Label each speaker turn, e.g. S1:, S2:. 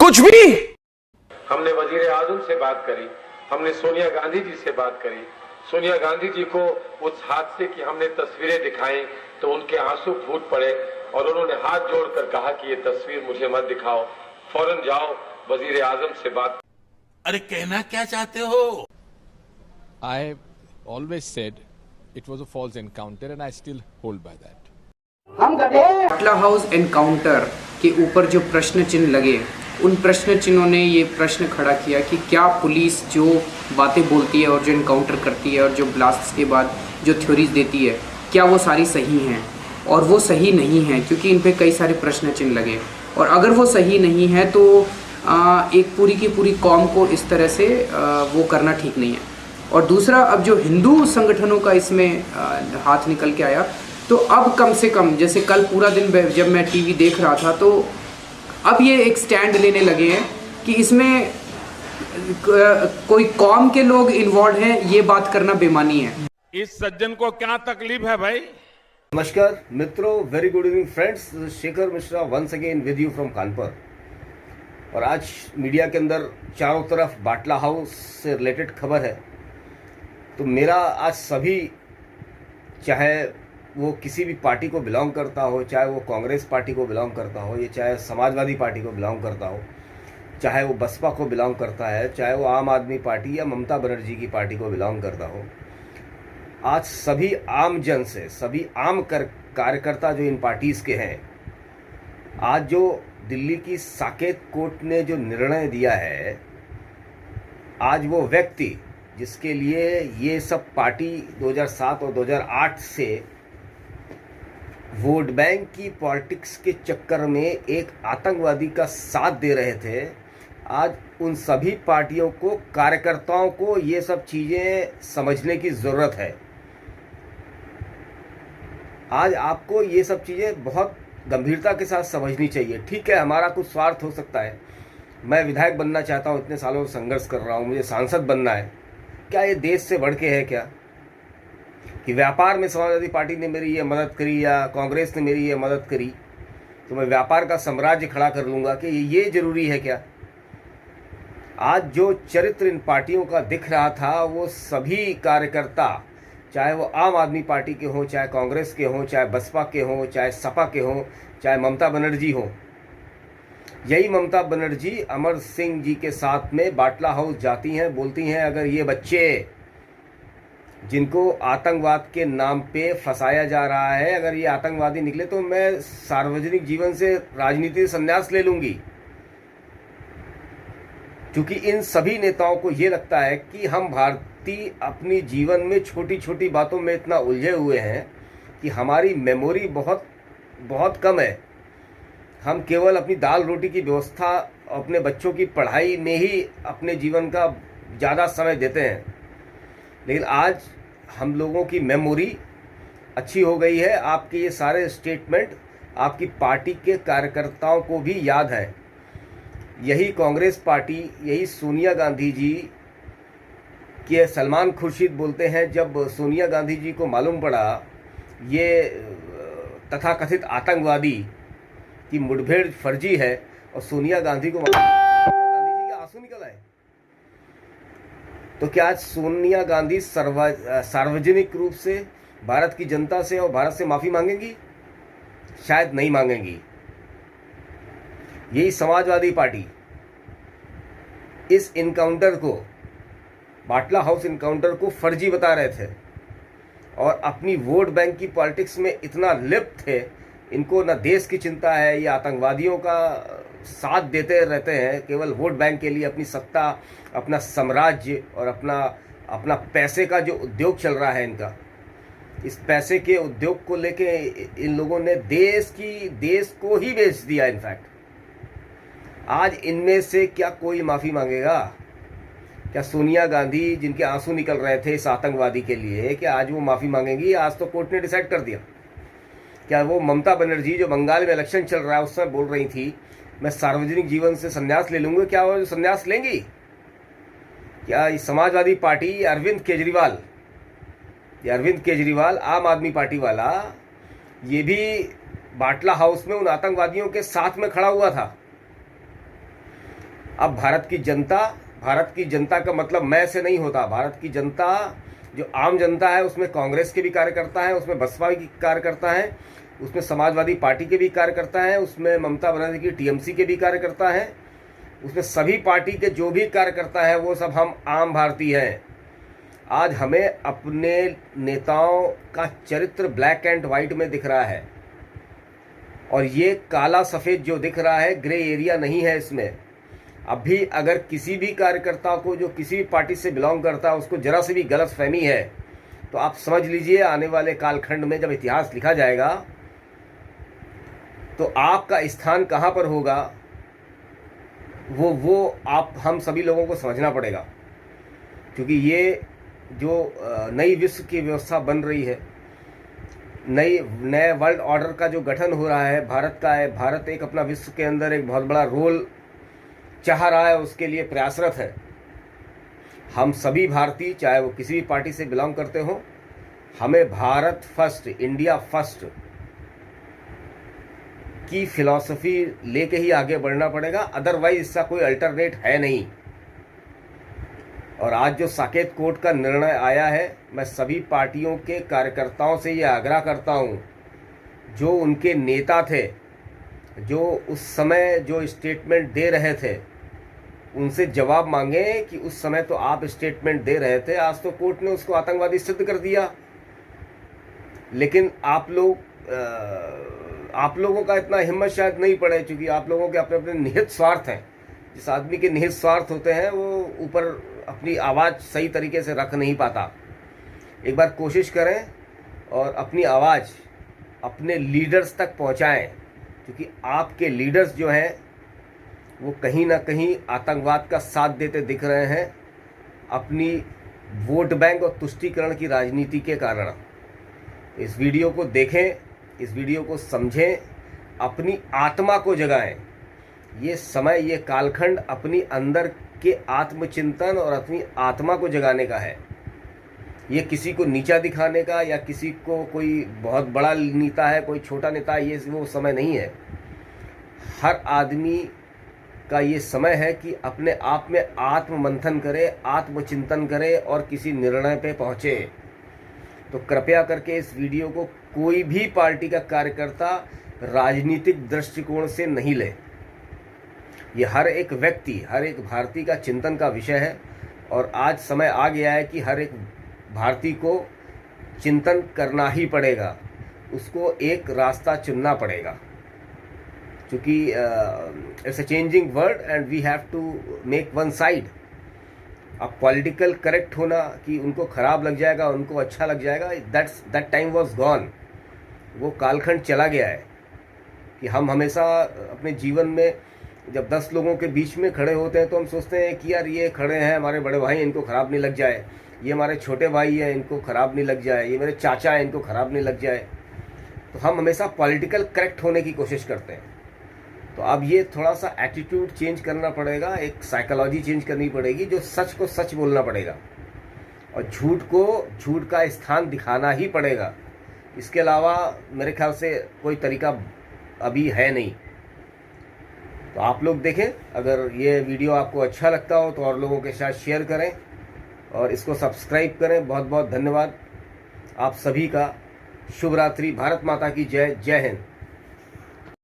S1: कुछ भी।
S2: हमने वजीर आजम से बात करी, हमने सोनिया गांधी जी से बात करी। सोनिया गांधी जी को उस हादसे की हमने तस्वीरें दिखाई तो उनके आंसू फूट पड़े और उन्होंने हाथ जोड़कर कहा कि ये तस्वीर मुझे मत दिखाओ, फौरन जाओ वजीर आजम से बात।
S3: अरे कहना क्या चाहते हो?
S4: I always said it was a false encounter and I still hold by that.
S5: Batla house encounter के ऊपर जो प्रश्न चिन्ह लगे, उन प्रश्न चिन्हों ने ये प्रश्न खड़ा किया कि क्या पुलिस जो बातें बोलती है और जो एनकाउंटर करती है और जो ब्लास्ट के बाद जो थ्योरीज देती है, क्या वो सारी सही हैं? और वो सही नहीं है, क्योंकि इन पे कई सारे प्रश्न चिन्ह लगे। और अगर वो सही नहीं है तो एक पूरी की पूरी कौम को इस तरह से वो करना ठीक नहीं है। और दूसरा, अब जो हिंदू संगठनों का इसमें हाथ निकल के आया, तो अब कम से कम, जैसे कल पूरा दिन जब मैं टीवी देख रहा था, तो अब ये एक स्टैंड लेने लगे हैं कि इसमें कोई कौम के लोग इन्वॉल्व हैं, ये बात करना बेमानी है।
S3: इस सज्जन को क्या तकलीफ है भाई?
S6: नमस्कार मित्रों, very good evening friends, Shekhar Mishra once again with you from Kanpur. और आज मीडिया के अंदर चारों तरफ बाटला हाउस से रिलेटेड खबर है। तो मेरा आज सभी, चाहे वो किसी भी पार्टी को बिलोंग करता हो, चाहे वो कांग्रेस पार्टी को बिलोंग करता हो, या चाहे समाजवादी पार्टी को बिलोंग करता हो, चाहे वो बसपा को बिलोंग करता है, चाहे वो आम आदमी पार्टी या ममता बनर्जी की पार्टी को बिलोंग करता हो, आज सभी आम जन से, सभी आम कार्यकर्ता जो इन पार्टीज़ के हैं, आज जो दिल्ली की साकेत कोर्ट ने जो निर्णय दिया है, आज वो व्यक्ति जिसके लिए ये सब पार्टी 2007 और 2008 से वोट बैंक की पॉलिटिक्स के चक्कर में एक आतंकवादी का साथ दे रहे थे, आज उन सभी पार्टियों को, कार्यकर्ताओं को ये सब चीज़ें समझने की ज़रूरत है। आज आपको ये सब चीज़ें बहुत गंभीरता के साथ समझनी चाहिए। ठीक है, हमारा कुछ स्वार्थ हो सकता है, मैं विधायक बनना चाहता हूँ, इतने सालों से संघर्ष कर रहा हूँ, मुझे सांसद बनना है, क्या ये देश से बढ़ के है क्या? कि व्यापार में समाजवादी पार्टी ने मेरी ये मदद करी या कांग्रेस ने मेरी ये मदद करी तो मैं व्यापार का साम्राज्य खड़ा कर लूँगा, कि ये ज़रूरी है क्या? आज जो चरित्र इन पार्टियों का दिख रहा था, वो सभी कार्यकर्ता, चाहे वो आम आदमी पार्टी के हों, चाहे कांग्रेस के हों, चाहे बसपा के हों, चाहे सपा के हों, चाहे ममता बनर्जी हों, यही ममता बनर्जी अमर सिंह जी के साथ में बाटला हाउस जाती हैं, बोलती हैं अगर ये बच्चे जिनको आतंकवाद के नाम पे फंसाया जा रहा है, अगर ये आतंकवादी निकले तो मैं सार्वजनिक जीवन से, राजनीति से संन्यास ले लूँगी। क्योंकि इन सभी नेताओं को ये लगता है कि हम भारतीय अपनी जीवन में छोटी छोटी बातों में इतना उलझे हुए हैं कि हमारी मेमोरी बहुत बहुत कम है। हम केवल अपनी दाल रोटी की व्यवस्था, अपने बच्चों की पढ़ाई में ही अपने जीवन का ज़्यादा समय देते हैं। लेकिन आज हम लोगों की मेमोरी अच्छी हो गई है, आपके ये सारे स्टेटमेंट आपकी पार्टी के कार्यकर्ताओं को भी याद है। यही कांग्रेस पार्टी, यही सोनिया गांधी जी के सलमान खुर्शीद बोलते हैं, जब सोनिया गांधी जी को मालूम पड़ा ये तथाकथित आतंकवादी की मुठभेड़ फर्जी है और सोनिया गांधी को, गांधी जी के आंसू निकल आए। तो क्या आज सोनिया गांधी सार्वजनिक रूप से भारत की जनता से और भारत से माफ़ी मांगेंगी? शायद नहीं मांगेंगी। यही समाजवादी पार्टी इस इनकाउंटर को, बाटला हाउस इनकाउंटर को फर्जी बता रहे थे और अपनी वोट बैंक की पॉलिटिक्स में इतना लिप्त थे, इनको न देश की चिंता है, ये आतंकवादियों का साथ देते रहते हैं केवल वोट बैंक के लिए, अपनी सत्ता, अपना साम्राज्य और अपना पैसे का जो उद्योग चल रहा है इनका, इस पैसे के उद्योग को लेके इन लोगों ने देश को ही बेच दिया। इनफैक्ट आज इनमें से क्या कोई माफ़ी मांगेगा? क्या सोनिया गांधी, जिनके आंसू निकल रहे थे इस आतंकवादी के लिए, क्या आज वो माफ़ी मांगेंगी? आज तो कोर्ट ने डिसाइड कर दिया। क्या वो ममता बनर्जी, जो बंगाल में इलेक्शन चल रहा है उस समय बोल रही थी मैं सार्वजनिक जीवन से संन्यास ले लूँगी, क्या वो संन्यास लेंगी? क्या समाजवादी पार्टी, अरविंद केजरीवाल आम आदमी पार्टी वाला, ये भी बाटला हाउस में उन आतंकवादियों के साथ में खड़ा हुआ था। अब भारत की जनता का मतलब मैं से नहीं होता। भारत की जनता जो आम जनता है, उसमें कांग्रेस के भी कार्यकर्ता हैं, उसमें बसपा के कार्यकर्ता हैं, उसमें समाजवादी पार्टी के भी कार्यकर्ता हैं, उसमें ममता बनर्जी की टीएमसी के भी कार्यकर्ता हैं, उसमें सभी पार्टी के जो भी कार्यकर्ता हैं वो सब हम आम भारतीय हैं। आज हमें अपने नेताओं का चरित्र ब्लैक एंड वाइट में दिख रहा है, और ये काला सफ़ेद जो दिख रहा है, ग्रे एरिया नहीं है इसमें। अभी अगर किसी भी कार्यकर्ता को जो किसी भी पार्टी से बिलोंग करता है उसको ज़रा सी भी गलत फहमी है, तो आप समझ लीजिए आने वाले कालखंड में जब इतिहास लिखा जाएगा तो आपका स्थान कहाँ पर होगा, वो आप हम सभी लोगों को समझना पड़ेगा। क्योंकि ये जो नई विश्व की व्यवस्था बन रही है, नए वर्ल्ड ऑर्डर का जो गठन हो रहा है भारत का है, भारत एक अपना विश्व के अंदर एक बहुत बड़ा रोल चाह रहा है, उसके लिए प्रयासरत है। हम सभी भारतीय, चाहे वो किसी भी पार्टी से बिलोंग करते हो, हमें भारत फर्स्ट, इंडिया फर्स्ट की फिलॉसफी लेके ही आगे बढ़ना पड़ेगा, अदरवाइज इसका कोई अल्टरनेट है नहीं। और आज जो साकेत कोर्ट का निर्णय आया है, मैं सभी पार्टियों के कार्यकर्ताओं से ये आग्रह करता हूँ, जो उनके नेता थे, जो उस समय जो स्टेटमेंट दे रहे थे, उनसे जवाब मांगे कि उस समय तो आप स्टेटमेंट दे रहे थे, आज तो कोर्ट ने उसको आतंकवादी सिद्ध कर दिया। लेकिन आप लोगों का इतना हिम्मत शायद नहीं पड़े, क्योंकि आप लोगों के अपने अपने निहित स्वार्थ हैं। जिस आदमी के निहित स्वार्थ होते हैं वो ऊपर अपनी आवाज़ सही तरीके से रख नहीं पाता। एक बार कोशिश करें और अपनी आवाज़ अपने लीडर्स तक पहुंचाएं, क्योंकि आपके लीडर्स जो हैं वो कहीं ना कहीं आतंकवाद का साथ देते दिख रहे हैं, अपनी वोट बैंक और तुष्टीकरण की राजनीति के कारण। इस वीडियो को देखें, इस वीडियो को समझें, अपनी आत्मा को जगाएं। ये समय, ये कालखंड अपनी अंदर के आत्मचिंतन और अपनी आत्मा को जगाने का है। ये किसी को नीचा दिखाने का या किसी को कोई बहुत बड़ा नेता है, कोई छोटा नेता है, ये वो समय नहीं है। हर आदमी का ये समय है कि अपने आप में आत्म मंथन करे, आत्मचिंतन करे और किसी निर्णय पे पहुँचे। तो कृपया करके इस वीडियो को कोई भी पार्टी का कार्यकर्ता राजनीतिक दृष्टिकोण से नहीं ले। ये हर एक व्यक्ति, हर एक भारतीय का चिंतन का विषय है, और आज समय आ गया है कि हर एक भारतीय को चिंतन करना ही पड़ेगा, उसको एक रास्ता चुनना पड़ेगा। क्योंकि it's a changing world and we have to make one side. अब पॉलिटिकल करेक्ट होना कि उनको खराब लग जाएगा, उनको अच्छा लग जाएगा, दैट टाइम वाज गॉन। वो कालखंड चला गया है कि हम हमेशा अपने जीवन में जब 10 लोगों के बीच में खड़े होते हैं तो हम सोचते हैं कि यार ये खड़े हैं हमारे बड़े भाई, इनको ख़राब नहीं लग जाए, ये हमारे छोटे भाई हैं, इनको ख़राब नहीं लग जाए, ये मेरे चाचा हैं, इनको ख़राब नहीं लग जाए। तो हम हमेशा पॉलिटिकल करेक्ट होने की कोशिश करते हैं। तो अब ये थोड़ा सा एटीट्यूड चेंज करना पड़ेगा, एक साइकोलॉजी चेंज करनी पड़ेगी, जो सच को सच बोलना पड़ेगा और झूठ को झूठ का स्थान दिखाना ही पड़ेगा। इसके अलावा मेरे ख्याल से कोई तरीका अभी है नहीं। तो आप लोग देखें, अगर ये वीडियो आपको अच्छा लगता हो तो और लोगों के साथ शेयर करें और इसको सब्सक्राइब करें। बहुत बहुत धन्यवाद आप सभी का। शुभ रात्रि। भारत माता की जय। जय हिंद।